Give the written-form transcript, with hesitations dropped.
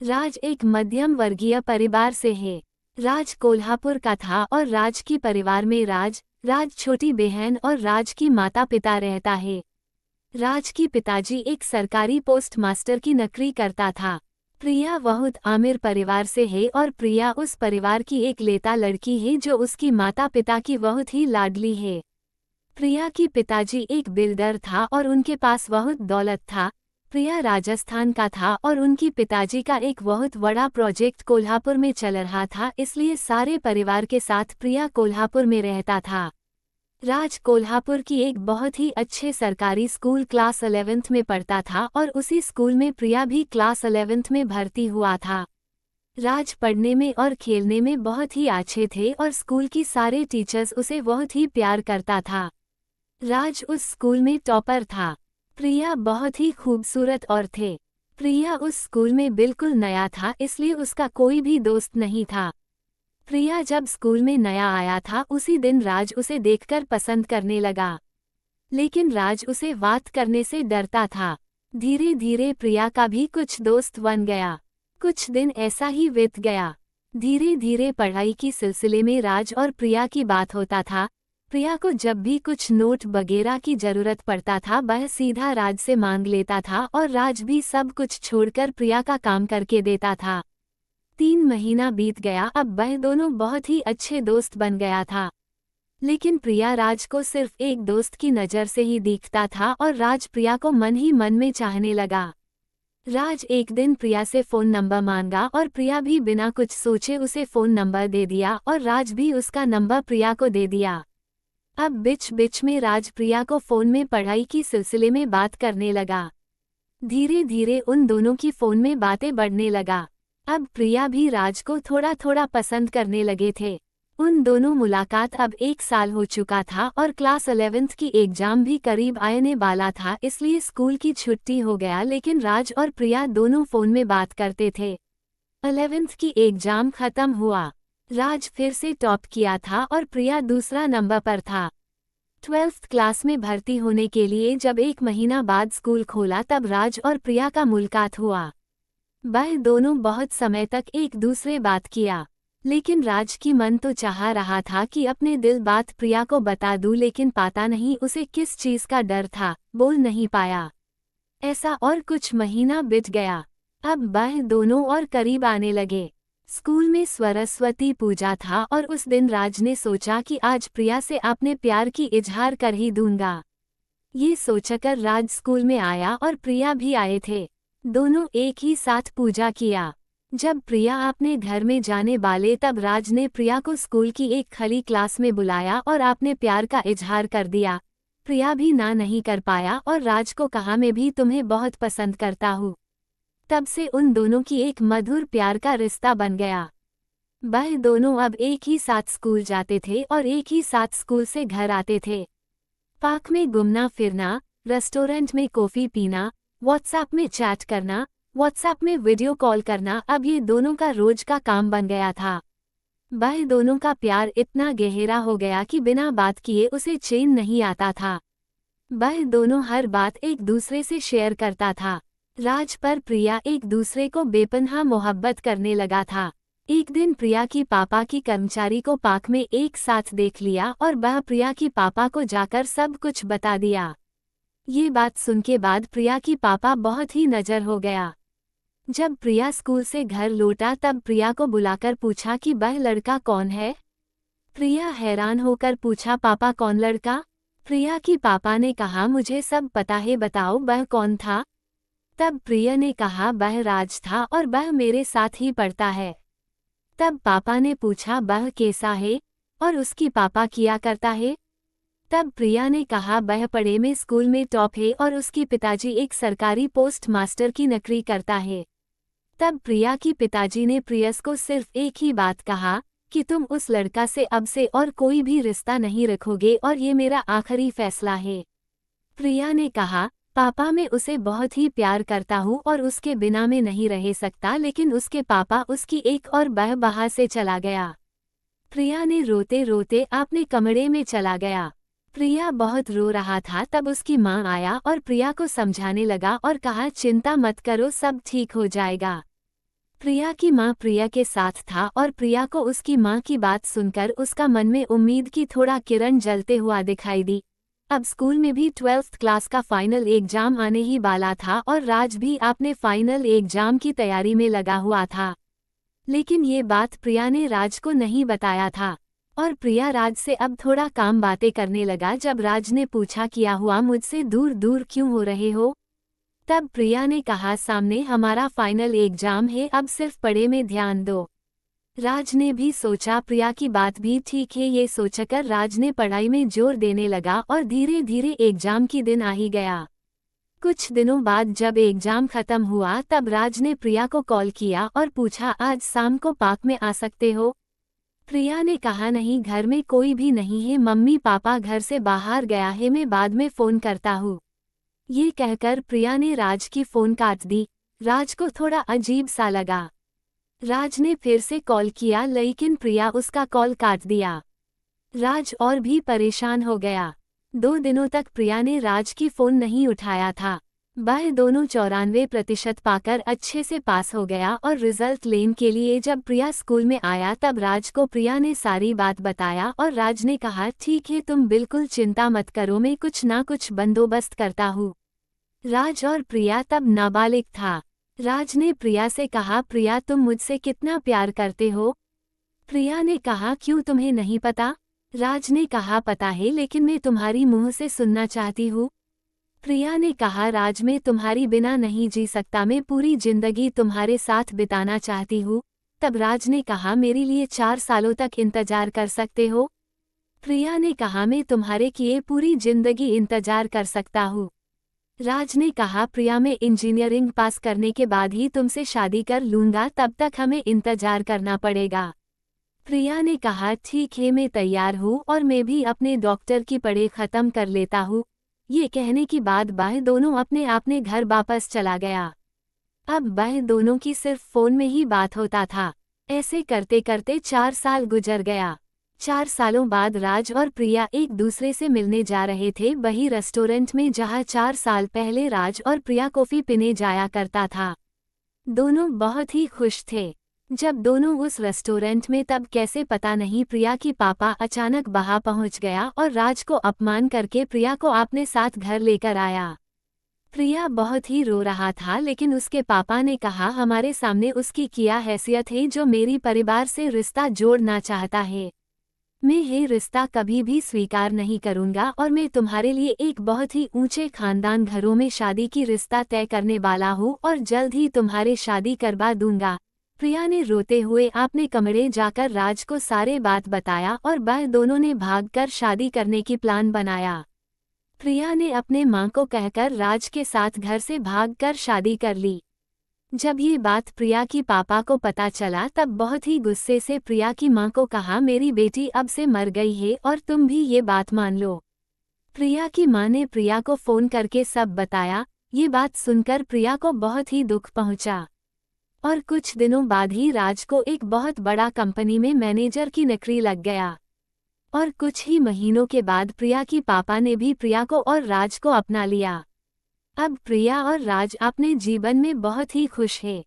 राज एक मध्यम वर्गीय परिवार से है। राज कोल्हापुर का था और राज की परिवार में राज छोटी बहन और राज की माता पिता रहता है। राज की पिताजी एक सरकारी पोस्ट मास्टर की नौकरी करता था। प्रिया बहुत अमीर परिवार से है और प्रिया उस परिवार की एक लेता लड़की है जो उसकी माता पिता की बहुत ही लाडली है। प्रिया की पिताजी एक बिल्डर था और उनके पास बहुत दौलत था। प्रिया राजस्थान का था और उनकी पिताजी का एक बहुत बड़ा प्रोजेक्ट कोल्हापुर में चल रहा था, इसलिए सारे परिवार के साथ प्रिया कोल्हापुर में रहता था। राज कोल्हापुर की एक बहुत ही अच्छे सरकारी स्कूल क्लास 11th में पढ़ता था और उसी स्कूल में प्रिया भी क्लास 11th में भर्ती हुआ था। राज पढ़ने में और खेलने में बहुत ही अच्छे थे और स्कूल की सारे टीचर्स उसे बहुत ही प्यार करता था। राज उस स्कूल में टॉपर था। प्रिया बहुत ही खूबसूरत और थे। प्रिया उस स्कूल में बिल्कुल नया था, इसलिए उसका कोई भी दोस्त नहीं था। प्रिया जब स्कूल में नया आया था उसी दिन राज उसे देखकर पसंद करने लगा, लेकिन राज उसे बात करने से डरता था। धीरे धीरे प्रिया का भी कुछ दोस्त बन गया। कुछ दिन ऐसा ही बीत गया। धीरे धीरे पढ़ाई की सिलसिले में राज और प्रिया की बात होता था। प्रिया को जब भी कुछ नोट वगैरह की जरूरत पड़ता था वह सीधा राज से मांग लेता था और राज भी सब कुछ छोड़कर प्रिया का काम करके देता था। 3 महीना बीत गया। अब वह दोनों बहुत ही अच्छे दोस्त बन गया था, लेकिन प्रिया राज को सिर्फ एक दोस्त की नज़र से ही दिखता था और राज प्रिया को मन ही मन में चाहने लगा। राज एक दिन प्रिया से फ़ोन नंबर मांगा और प्रिया भी बिना कुछ सोचे उसे फ़ोन नंबर दे दिया और राज भी उसका नंबर प्रिया को दे दिया। अब बीच बीच में राज प्रिया को फ़ोन में पढ़ाई की सिलसिले में बात करने लगा। धीरे धीरे उन दोनों की फ़ोन में बातें बढ़ने लगा। अब प्रिया भी राज को थोड़ा थोड़ा पसंद करने लगे थे। उन दोनों मुलाकात अब 1 साल हो चुका था और क्लास 11th की एग्ज़ाम भी करीब आने वाला था, इसलिए स्कूल की छुट्टी हो गया, लेकिन राज और प्रिया दोनों फ़ोन में बात करते थे। 11th की एग्ज़ाम ख़त्म हुआ। राज फिर से टॉप किया था और प्रिया दूसरा नंबर पर था। 12th क्लास में भर्ती होने के लिए जब 1 महीना बाद स्कूल खोला तब राज और प्रिया का मुलाकात हुआ। वह दोनों बहुत समय तक एक दूसरे बात किया, लेकिन राज की मन तो चाह रहा था कि अपने दिल बात प्रिया को बता दूं, लेकिन पता नहीं उसे किस चीज़ का डर था, बोल नहीं पाया। ऐसा और कुछ महीना बीत गया। अब वह दोनों और करीब आने लगे। स्कूल में सरस्वती पूजा था और उस दिन राज ने सोचा कि आज प्रिया से अपने प्यार की इजहार कर ही दूंगा। ये सोचकर राज स्कूल में आया और प्रिया भी आए थे। दोनों एक ही साथ पूजा किया। जब प्रिया अपने घर में जाने वाले तब राज ने प्रिया को स्कूल की एक खाली क्लास में बुलाया और अपने प्यार का इजहार कर दिया। प्रिया भी ना नहीं कर पाया और राज को कहा, मैं भी तुम्हें बहुत पसंद करता हूँ। तब से उन दोनों की एक मधुर प्यार का रिश्ता बन गया। वह दोनों अब एक ही साथ स्कूल जाते थे और एक ही साथ स्कूल से घर आते थे। पार्क में घूमना फिरना, रेस्टोरेंट में कॉफ़ी पीना, व्हाट्सएप में चैट करना, व्हाट्सएप में वीडियो कॉल करना, अब ये दोनों का रोज का काम बन गया था। वह दोनों का प्यार इतना गहरा हो गया कि बिना बात किए उसे चैन नहीं आता था। वह दोनों हर बात एक दूसरे से शेयर करता था। राज पर प्रिया एक दूसरे को बेपनाह मोहब्बत करने लगा था। एक दिन प्रिया की पापा की कर्मचारी को पार्क में एक साथ देख लिया और वह प्रिया की पापा को जाकर सब कुछ बता दिया। ये बात सुन के बाद प्रिया की पापा बहुत ही नज़र हो गया। जब प्रिया स्कूल से घर लौटा तब प्रिया को बुलाकर पूछा कि वह लड़का कौन है। प्रिया हैरान होकर पूछा, पापा कौन लड़का? प्रिया की पापा ने कहा, मुझे सब पता है, बताओ वह कौन था? तब प्रिया ने कहा, वह राज था और वह मेरे साथ ही पढ़ता है। तब पापा ने पूछा, वह कैसा है और उसकी पापा किया करता है? तब प्रिया ने कहा, वह पढ़े में स्कूल में टॉप है और उसकी पिताजी एक सरकारी पोस्ट मास्टर की नौकरी करता है। तब प्रिया की पिताजी ने प्रियस को सिर्फ एक ही बात कहा कि तुम उस लड़का से अब से और कोई भी रिश्ता नहीं रखोगे और ये मेरा आखिरी फैसला है। प्रिया ने कहा, पापा मैं उसे बहुत ही प्यार करता हूँ और उसके बिना मैं नहीं रह सकता, लेकिन उसके पापा उसकी एक और बह बाहर से चला गया। प्रिया ने रोते रोते अपने कमरे में चला गया। प्रिया बहुत रो रहा था। तब उसकी माँ आया और प्रिया को समझाने लगा और कहा, चिंता मत करो, सब ठीक हो जाएगा। प्रिया की माँ प्रिया के साथ था और प्रिया को उसकी माँ की बात सुनकर उसका मन में उम्मीद की थोड़ा किरण जलते हुआ दिखाई दी। अब स्कूल में भी 12th क्लास का फाइनल एग्जाम आने ही वाला था और राज भी अपने फाइनल एग्जाम की तैयारी में लगा हुआ था। लेकिन ये बात प्रिया ने राज को नहीं बताया था और प्रिया राज से अब थोड़ा काम बातें करने लगा। जब राज ने पूछा क्या हुआ, मुझसे दूर दूर क्यों हो रहे हो, तब प्रिया ने कहा सामने हमारा फाइनल एग्जाम है, अब सिर्फ पढ़े में ध्यान दो। राज ने भी सोचा प्रिया की बात भी ठीक है, ये सोचकर राज ने पढ़ाई में जोर देने लगा और धीरे धीरे एग्जाम की दिन आ ही गया। कुछ दिनों बाद जब एग्जाम खत्म हुआ तब राज ने प्रिया को कॉल किया और पूछा आज शाम को पार्क में आ सकते हो। प्रिया ने कहा नहीं, घर में कोई भी नहीं है, मम्मी पापा घर से बाहर गया है, मैं बाद में फोन करता हूँ। ये कहकर प्रिया ने राज की फोन काट दी। राज को थोड़ा अजीब सा लगा। राज ने फिर से कॉल किया लेकिन प्रिया उसका कॉल काट दिया। राज और भी परेशान हो गया। 2 दिनों तक प्रिया ने राज की फोन नहीं उठाया था। वह दोनों 94% पाकर अच्छे से पास हो गया और रिजल्ट लेने के लिए जब प्रिया स्कूल में आया तब राज को प्रिया ने सारी बात बताया और राज ने कहा ठीक है, तुम बिल्कुल चिंता मत करो, मैं कुछ ना कुछ बंदोबस्त करता हूँ। राज और प्रिया तब नाबालिग था। राज ने प्रिया से कहा प्रिया तुम मुझसे कितना प्यार करते हो। प्रिया ने कहा क्यों, तुम्हें नहीं पता। राज ने कहा पता है लेकिन मैं तुम्हारी मुंह से सुनना चाहती हूँ। प्रिया ने कहा राज मैं तुम्हारी बिना नहीं जी सकता, मैं पूरी जिंदगी तुम्हारे साथ बिताना चाहती हूँ। तब राज ने कहा मेरे लिए 4 सालों तक इंतजार कर सकते हो। प्रिया ने कहा मैं तुम्हारे किए पूरी जिंदगी इंतजार कर सकता हूँ। राज ने कहा प्रिया मैं इंजीनियरिंग पास करने के बाद ही तुमसे शादी कर लूंगा, तब तक हमें इंतजार करना पड़ेगा। प्रिया ने कहा ठीक है, मैं तैयार हूँ और मैं भी अपने डॉक्टर की पढ़ाई खत्म कर लेता हूँ। ये कहने के बाद वह दोनों अपने घर वापस चला गया। अब वह दोनों की सिर्फ फोन में ही बात होता था। ऐसे करते करते 4 साल गुजर गया। 4 सालों बाद राज और प्रिया एक दूसरे से मिलने जा रहे थे, वही रेस्टोरेंट में जहां 4 साल पहले राज और प्रिया कॉफी पीने जाया करता था। दोनों बहुत ही खुश थे। जब दोनों उस रेस्टोरेंट में तब कैसे पता नहीं प्रिया की पापा अचानक वहां पहुंच गया और राज को अपमान करके प्रिया को अपने साथ घर लेकर आया। प्रिया बहुत ही रो रहा था लेकिन उसके पापा ने कहा हमारे सामने उसकी क्या हैसियत है जो मेरी परिवार से रिश्ता जोड़ना चाहता है। मैं ये रिश्ता कभी भी स्वीकार नहीं करूंगा और मैं तुम्हारे लिए एक बहुत ही ऊंचे खानदान घरों में शादी की रिश्ता तय करने वाला हूँ और जल्द ही तुम्हारे शादी करवा दूंगा। प्रिया ने रोते हुए अपने कमरे जाकर राज को सारे बात बताया और वह दोनों ने भागकर शादी करने की प्लान बनाया। प्रिया ने अपने मां को कहकर राज के साथ घर से भागकर शादी कर ली। जब ये बात प्रिया की पापा को पता चला तब बहुत ही गुस्से से प्रिया की मां को कहा मेरी बेटी अब से मर गई है और तुम भी ये बात मान लो। प्रिया की मां ने प्रिया को फोन करके सब बताया। ये बात सुनकर प्रिया को बहुत ही दुख पहुंचा और कुछ दिनों बाद ही राज को एक बहुत बड़ा कंपनी में मैनेजर की नौकरी लग गया। और कुछ ही महीनों के बाद प्रिया की पापा ने भी प्रिया को और राज को अपना लिया। अब प्रिया और राज अपने जीवन में बहुत ही खुश है।